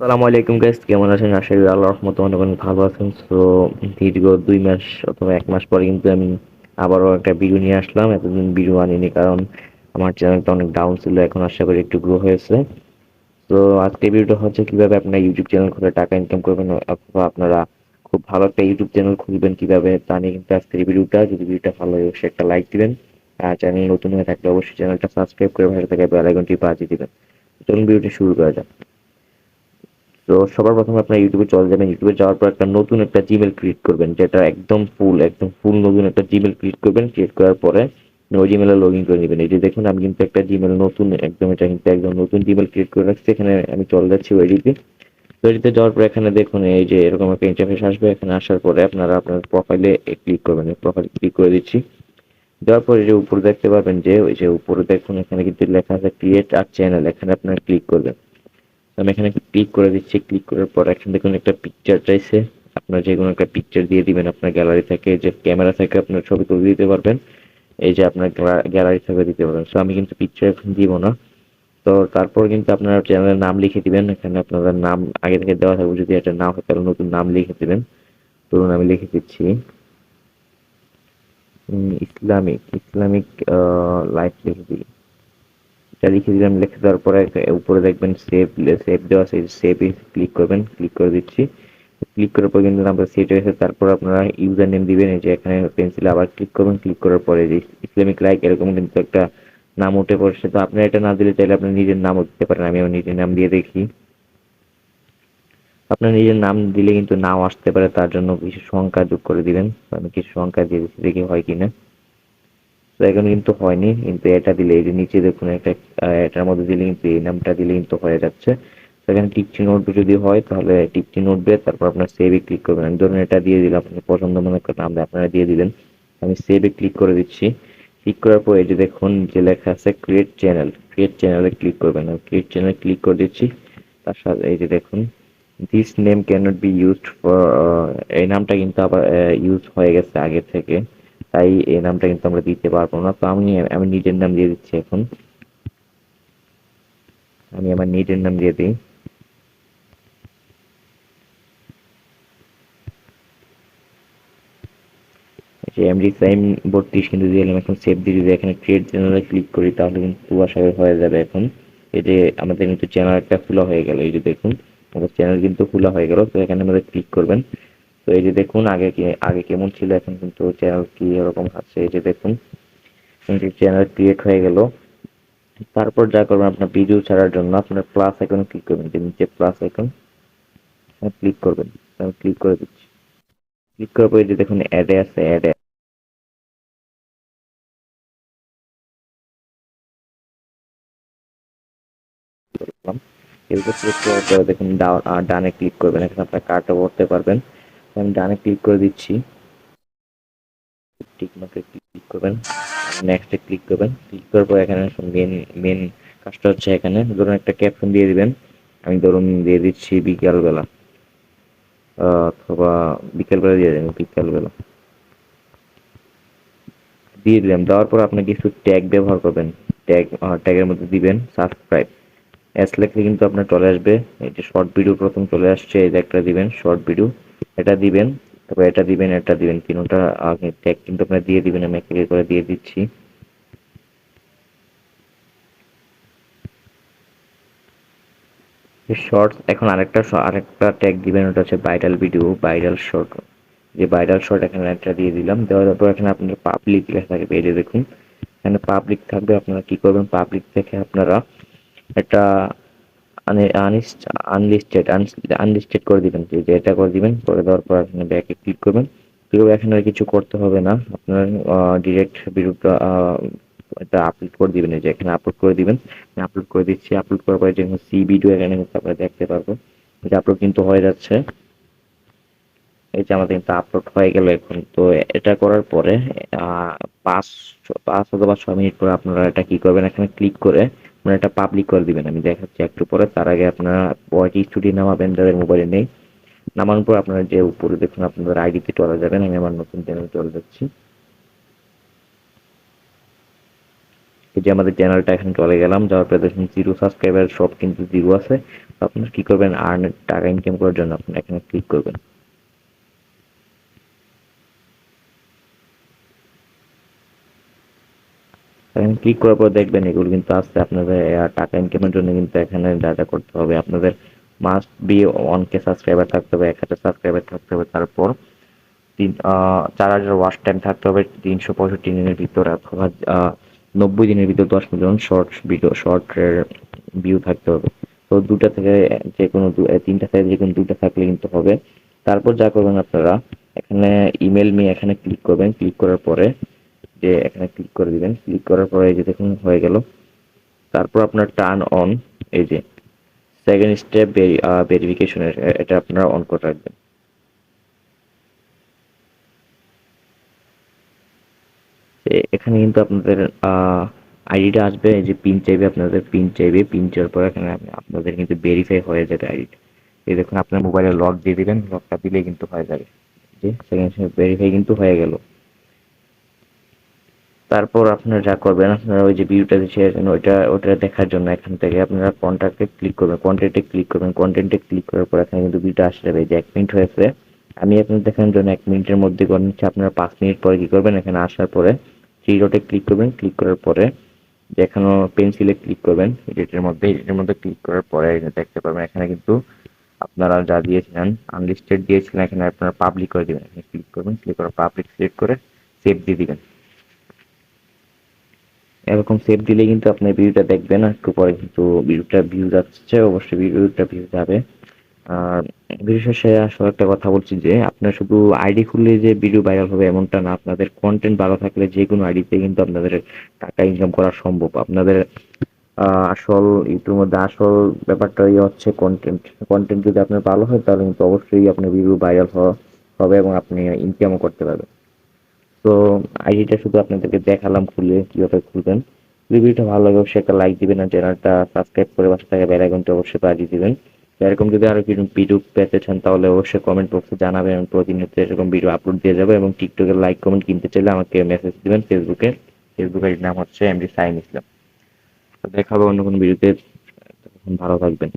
আসসালামু আলাইকুম গাইস, কেমন আছেন? আশা করি আল্লাহর রহমতে অনেক অনেক ভালো আছেন। সো দীর্ঘ 2 মাস অথবা 1 মাস পরে কিন্তু আমি আবারও একটা ভিডিও নিয়ে আসলাম। এতদিন ভিডিও আনিনি কারণ আমার চ্যানেলটা অনেক ডাউন ছিল, এখন আশা করি একটু গ্রো হয়েছে। তো আজকে ভিডিওটা হচ্ছে কিভাবে আপনার ইউটিউব চ্যানেল খুলে টাকা ইনকাম করবেন, অথবা আপনারা খুব ভালো একটা ইউটিউব চ্যানেল খুলবেন কিভাবে, তা নিয়ে কিন্তু আজকের এই ভিডিওটা। যদি ভিডিওটা ভালো হয় অবশ্যই একটা লাইক দিবেন, আর চ্যানেল নতুন হয়ে থাকলে অবশ্যই চ্যানেলটা সাবস্ক্রাইব করে ভালো থাকা বেল আইকনটি বাজিয়ে দিবেন। চলুন ভিডিওটি শুরু করা যাক। তো সবার প্রথমে আপনার ইউটিউবে চলে যাবেন। ইউটিউবে যাওয়ার পর নতুন একটা জিমেল ক্রিয়েট করবেন, যেটা একদম ফুল নতুন একটা জিমেল ক্রিয়েট করবেন। ক্রিয়েট করার পরে ওই জিমেলে লগ ইন করে নেবেন। এই যে দেখুন, আমি কিন্তু একটা জিমেল নতুন এটা কিন্তু একদম নতুন জিমেল ক্রিয়েট করে রাখছি। এখানে আমি চলে যাচ্ছি ওইডিতে। ওইডিতে যাওয়ার পর এখানে দেখুন এই যে এরকম একটা ইন্টারফেস আসবে। এখানে আসার পরে আপনারা আপনার প্রোফাইলে ক্লিক করবেন। প্রোফাইল ক্লিক করে দিচ্ছি। দেওয়ার পরে যে উপরে দেখতে পাবেন, যে ওই যে উপরে দেখুন এখানে কিন্তু লেখা আছে ক্রিয়েট আর চ্যানেল। এখানে আপনারা ক্লিক করবেন। আমি এখানে ক্লিক করে দিচ্ছি। ক্লিক করার পর এখানে দেখুন একটা পিকচার চাইছে। আপনার যেকোনো একটা পিকচার দিয়ে দিবেন। আপনার গ্যালারি থেকে, যে ক্যামেরা থেকে আপনার ছবি তুলে দিতে পারবেন। এই যে আপনার গ্যালারি থেকে দিতে পারবেন। সো আমি কিন্তু পিকচার এখন দিব না। তো তারপর কিন্তু আপনার চ্যানেলের নাম লিখে দিবেন। এখানে আপনাদের নাম আগে থেকে দেওয়া থাকবে, যদি এটা না হয় তাহলে নতুন নাম লিখে দিবেন। ধরুন আমি লিখে দিচ্ছি ইসলামিক লাইফ লিখে দিই। এটা লিখে দিলাম। লিখে দেওয়ার পরে উপরে দেখবেন সেভ সেভ দেওয়া আছে, সেভে ক্লিক করবেন। ক্লিক করে দিচ্ছি। ক্লিক করার পর কিন্তু নাম্বার সেট হয়েছে। তারপর আপনারা ইউজার নেম দিবেন। এই যে এখানে পেন্সিলে আবার ক্লিক করবেন। ক্লিক করার পরে যে ইসলামিক লাইক এরকম কিন্তু একটা নাম উঠে পড়ছে। তো আপনার এটা না দিলে চাইলে আপনার নিজের নামও দিতে পারেন। আমি আমার নিজের নাম দিয়ে দেখি। আপনার নিজের নাম দিলে কিন্তু নাও আসতে পারে, তার জন্য কিছু সংখ্যা যোগ করে দিবেন। তো আমি কিছু সংখ্যা দিয়ে দিচ্ছি, দেখি হয় কিনা। তো এখন কিন্তু হয়নি, কিন্তু এটা দিলে এই যে নিচে দেখুন একটা এটার মধ্যে দিলে কিন্তু এই নামটা দিলে কিন্তু হয়ে যাচ্ছে। তো এখানে টিকচিহ্ন উঠবে, যদি হয় তাহলে টিকচিহ্ন উঠবে। তারপর আপনার সেভে ক্লিক করবেন। আমি ধরুন এটা দিয়ে দিলাম, আপনি পছন্দ মনে একটা নাম আপনারা দিয়ে দিলেন। আমি সেভে ক্লিক করে দিচ্ছি। ক্লিক করার পর এই যে দেখুন যে লেখা আছে ক্রিয়েট চ্যানেল, ক্রিয়েট চ্যানেলে ক্লিক করবেন। আমি ক্রিয়েট চ্যানেলে ক্লিক করে দিচ্ছি। তার সাথে এই যে দেখুন this name cannot be used for, এই নামটা কিন্তু আবার ইউজ হয়ে গেছে আগে থেকে, তাই এই নামটা কিন্তু আমরা দিতে পারবো না। তো আমি আমি নিজের নাম দিয়ে দিচ্ছি। এখন আমি আমার নিজের নাম দিয়ে দিই। যে এমডি সাইম 32 কিন্তু দিয়ে দিলাম। এখন সেভ দিয়ে যদি এখানে ক্রিয়েট চ্যানেলে ক্লিক করি তাহলে কিন্তু আশা করি হয়ে যাবে। এখন এই যে আমাদের কিন্তু চ্যানেল একটা খোলা হয়ে গেল। এই যে দেখুন আমাদের চ্যানেল কিন্তু খোলা হয়ে গেল। তো এখানে আমাদের ক্লিক করবেন। তো এই যে দেখুন আগে কেমন ছিল, এখন কিন্তু চ্যানেল কি এরকম আছে। এই যে দেখুন চ্যানেল ক্রিয়েট হয়ে গেল। তারপর যা করবেন, আপনার ভিডিও ছাড়ার জন্য আপনার প্লাস আইকনে ক্লিক করবেন। যে নিচে প্লাস আইকন ক্লিক করবেন। আমি ক্লিক করে দিচ্ছি। ক্লিক করার পরে যে দেখুন অ্যাডে আছে, অ্যাডে করলাম। এগুলো সিলেক্ট করার পরে দেখুন ডানে ক্লিক করবেন। এখানে আপনার কার্ডটা ভরতে পারবেন। আমি ডানে ক্লিক করে দিচ্ছি। টিক মার্কে ক্লিক করবেন। নেক্সটে ক্লিক করবেন। ক্লিক করার পর এখানে মেন মেন কাজটা হচ্ছে, এখানে ধরুন একটা ক্যাপশন দিয়ে দিবেন। আমি ধরুন দিয়ে দিচ্ছি বিকালবেলা, অথবা বিকেলবেলা দিয়ে দেবেন, বিকালবেলা দিয়ে দিলাম। দেওয়ার পর আপনি কিছু ট্যাগ ব্যবহার করবেন। ট্যাগের মধ্যে দিবেন সাবস্ক্রাইব। এস লেখলে কিন্তু আপনার চলে আসবে। এই যে শর্ট ভিডিও প্রথম চলে আসছে, এই যে একটা দিবেন শর্ট ভিডিও, এটা দিবেন। তারপর এটা দিবেন, এটা দিবেন, তিনটা আগে ট্যাগ কিন্তু আপনার দিয়ে দিবেন। আমি এক করে দিয়ে দিচ্ছি। শর্টস এখন আরেকটা ট্যাগ দিবেন, ওটা হচ্ছে ভাইরাল ভিডিও, ভাইরাল শর্ট। যে ভাইরাল শর্ট এখানে একটা দিয়ে দিলাম। দেওয়ার পর এখানে আপনার পাবলিক লেখা থাকবে। এই যে দেখুন এখানে পাবলিক থাকবে। আপনারা কি করবেন, পাবলিক থেকে আপনারা একটা আনলিস্টেড করে দিবেন। যে এটা করে দিবেন। করে দেওয়ার পর এখানে ব্যাকে ক্লিক করবেন। কেউ এখানে আর কিছু করতে হবে না। আপনার ডিরেক্ট ভিডিওটা এটা আপলোড করে দিবেন। এই যে এখানে আপলোড করে দিবেন। আমি আপলোড করে দিচ্ছি। আপলোড করার পরে যখন সি ভিডিও এখানে কিন্তু আপনারা দেখতে পারবো যে আপলোড কিন্তু হয়ে যাচ্ছে। এই যে আমাদের কিন্তু আপলোড হয়ে গেল এখন। তো এটা করার পরে আহ, পাঁচ পাঁচ অথবা 6 মিনিট পরে আপনারা এটা কি করবেন, এখানে ক্লিক করে আপনারা এটা পাবলিক করে দিবেন। আমি দেখাচ্ছি একটু পরে। তার আগে আপনারা ওয়াইটি স্টুডিও নামাবেন যাদের মোবাইলে নেই। নামানোর পর আপনারা যে উপরে দেখুন আপনাদের আইডিতে চলে যাবেন। আমি আমার নতুন চ্যানেলে চলে যাচ্ছি। এই যে আমাদের চ্যানেলটা এখানে চলে গেলাম, যাওয়ার পরে দেখুন 0 সাবস্ক্রাইবার সব কিন্তু 0 আছে। তো আপনারা কি করবেন, আর্ন টাকা ইনকাম করার জন্য আপনারা এখানে ক্লিক করবেন। এখানে ক্লিক করার পর দেখবেন এগুলো কিন্তু আসছে আপনাদের টাকা ইনকামের জন্য। কিন্তু এখানে যা যা করতে হবে, আপনাদের মাস্ট বি 1K সাবস্ক্রাইবার থাকতে হবে, 1000 সাবস্ক্রাইবার থাকতে হবে, তারপর 4000 ওয়াচ টাইম থাকতে হবে 365 দিনের ভিতরে, অথবা 90 দিনের ভিতর 10 মিলিয়ন শর্টস ভিডিও শর্টের ভিউ থাকতে হবে। তো দুটা থেকে যে কোনো তিনটা থেকে যে কোনো দুটা থাকলে কিন্তু হবে। তারপর যা করবেন আপনারা, এখানে ইমেল মি এখানে ক্লিক করবেন। ক্লিক করার পরে যে এখানে ক্লিক করে দিবেন। ক্লিক করার পরে এই যে দেখুন হয়ে গেল। তারপর আপনার টার্ন অন, এই যে সেকেন্ড স্টেপ ভেরিফিকেশনের, এটা আপনারা অন করে রাখবেন। এখানে কিন্তু আপনাদের আইডিটা আসবে, এই যে পিন চাইবে, আপনাদের পিন চাইবে। পিন চাওয়ার পর এখানে আপনাদের কিন্তু ভেরিফাই হয়ে যাবে আইডিটা। এই দেখুন আপনার মোবাইলে লক দিয়ে দিবেন, লকটা দিলেই কিন্তু হয়ে যাবে। যে সেকেন্ড ভেরিফাই কিন্তু হয়ে গেল। তারপর আপনারা যা করবেন, আপনারা ওই যে ভিউটা দিয়েছেন ওটা দেখার জন্য এখান থেকে আপনারা কন্ট্যাক্টে ক্লিক করবেন। কন্টেন্টে ক্লিক করবেন। কন্টেন্টে ক্লিক করার পর এখানে কিন্তু ভিউটা আসে যাবে। যে 1 মিনিট হয়েছে, আমি আপনাদের দেখানোর জন্য 1 মিনিটের মধ্যে করে নিচ্ছি। আপনারা 5 মিনিট পরে কি করবেন, এখানে আসার পরে থ্রি ডটে ক্লিক করবেন। ক্লিক করার পরে দেখানো পেন্সিলে ক্লিক করবেন। এটার মধ্যে ক্লিক করার পরে দেখতে পারবেন এখানে কিন্তু আপনারা যা দিয়েছিলেন আনলিস্টেড দিয়েছিলেন, এখানে আপনারা পাবলিক করে দিবেন। এখানে ক্লিক করবেন। ক্লিক করে পাবলিক সিলেক্ট করে সেভ দিয়ে দিবেন। এরকম সেভ দিলে কিন্তু আপনার ভিডিওটা দেখবেন, আর একটু পরে কিন্তু ভিডিওটা ভিউ যাচ্ছে, অবশ্যই ভিডিওটা ভিউ যাবে। আর ভিডিও শেষে আসলে একটা কথা বলছি যে আপনার শুধু আইডি খুললে যে ভিডিও ভাইরাল হবে এমনটা না। আপনাদের কন্টেন্ট ভালো থাকলে যে কোনো আইডিতে কিন্তু আপনাদের টাকা ইনকাম করা সম্ভব। আপনাদের আসল ইউটিউবের মধ্যে আসল ব্যাপারটা হচ্ছে কন্টেন্ট। কন্টেন্ট যদি আপনার ভালো হয় তাহলে কিন্তু অবশ্যই আপনার ভিডিও ভাইরাল হবে এবং আপনি ইনকামও করতে পারবেন। তো আইডিটা শুধু আপনাদেরকে দেখালাম খুলে কিভাবে খুলবেন। যদি ভিডিওটা ভালো লাগে অবশ্যই একটা লাইক দিবেন, আর চ্যানেলটা সাবস্ক্রাইব করে পাশে থাকা বেল আইকনটা অবশ্যই বাজিয়ে দিবেন। এরকম যদি আরো কিছু ভিডিও পেতে চান তাহলে অবশ্যই কমেন্ট বক্সে জানাবেন। আমি প্রতিনিয়ত এরকম ভিডিও আপলোড দিয়ে যাবো। এবং টিকটকে লাইক কমেন্ট কিনতে চাইলে আমাকে মেসেজ দিবেন। ফেসবুকের নাম হচ্ছে এমডি সাইন ইসলাম। তো দেখা হবে অন্য কোনো ভিডিওতে। ততক্ষণ ভালো থাকবেন।